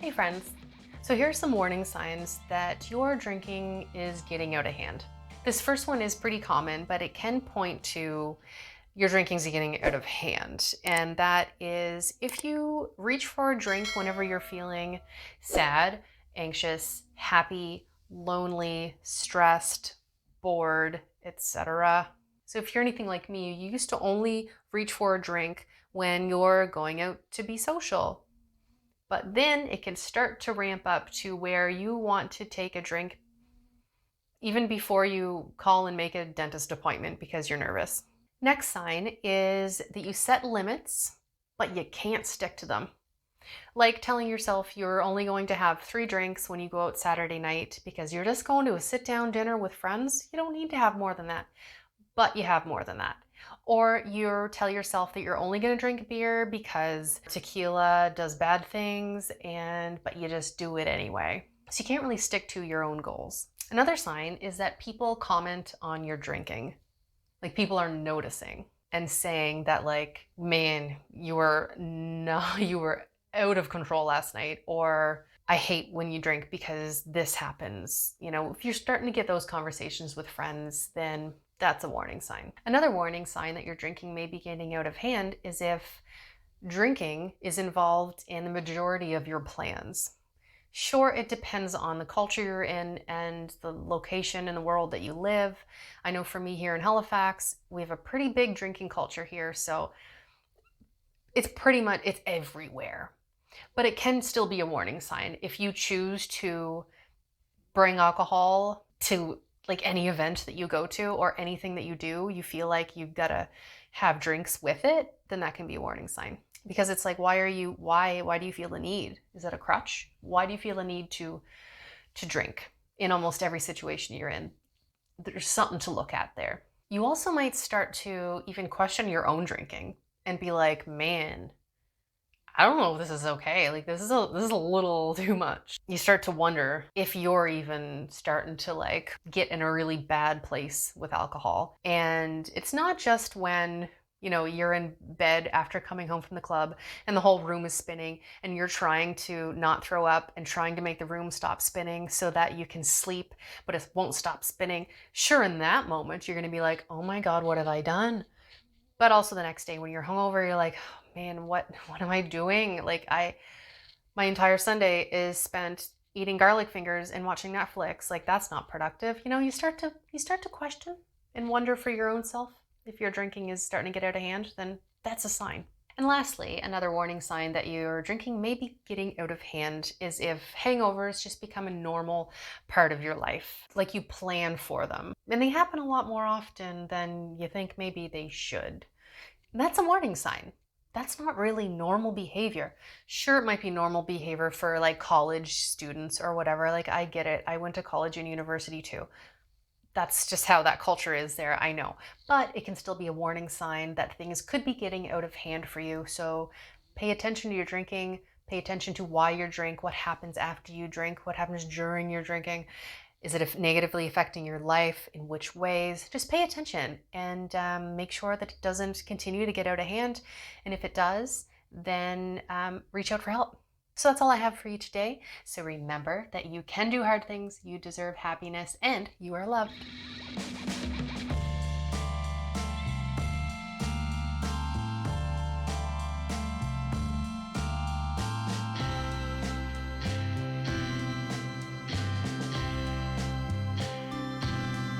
Hey friends. So here are some warning signs that your drinking is getting out of hand. This first one is pretty common, but it can point to your drinking's getting out of hand. And that is if you reach for a drink whenever you're feeling sad, anxious, happy, lonely, stressed, bored, etc. So if you're anything like me, you used to only reach for a drink when you're going out to be social, but then it can start to ramp up to where you want to take a drink even before you call and make a dentist appointment because you're nervous. Next sign is that you set limits, but you can't stick to them. Like telling yourself you're only going to have 3 drinks when you go out Saturday night because you're just going to a sit down dinner with friends. You don't need to have more than that, but you have more than that. Or you tell yourself that you're only going to drink beer because tequila does bad things, but you just do it anyway. So you can't really stick to your own goals. Another sign is that people comment on your drinking. Like people are noticing and saying that like, man, you were out of control last night, or I hate when you drink because this happens. If you're starting to get those conversations with friends, then that's a warning sign. Another warning sign that your drinking may be getting out of hand is if drinking is involved in the majority of your plans. Sure, it depends on the culture you're in and the location in the world that you live. I know for me here in Halifax, we have a pretty big drinking culture here, so it's everywhere. But it can still be a warning sign if you choose to bring alcohol to like any event that you go to or anything that you do, you feel like you've got to have drinks with it, then that can be a warning sign. Because it's like, why do you feel the need? Is it a crutch? Why do you feel the need to drink in almost every situation you're in? There's something to look at there. You also might start to even question your own drinking and be like, man, I don't know if this is okay. Like this is a little too much. You start to wonder if you're even starting to like get in a really bad place with alcohol. And it's not just when, you're in bed after coming home from the club and the whole room is spinning and you're trying to not throw up and trying to make the room stop spinning so that you can sleep, but it won't stop spinning. Sure, in that moment, you're going to be like, oh my God, what have I done? But also the next day when you're hungover, you're like, oh, man, what am I doing? Like my entire Sunday is spent eating garlic fingers and watching Netflix. Like that's not productive. You start to question and wonder for your own self. If your drinking is starting to get out of hand, then that's a sign. And lastly, another warning sign that your drinking may be getting out of hand is if hangovers just become a normal part of your life, like you plan for them. And they happen a lot more often than you think maybe they should. And that's a warning sign. That's not really normal behavior. Sure, it might be normal behavior for like college students or whatever. Like, I get it. I went to college and university too. That's just how that culture is there, I know. But it can still be a warning sign that things could be getting out of hand for you. So pay attention to your drinking, pay attention to why you drink, what happens after you drink, what happens during your drinking. Is it negatively affecting your life? In which ways? Just pay attention and make sure that it doesn't continue to get out of hand. And if it does, then reach out for help. So that's all I have for you today. So remember that you can do hard things, you deserve happiness, and you are loved.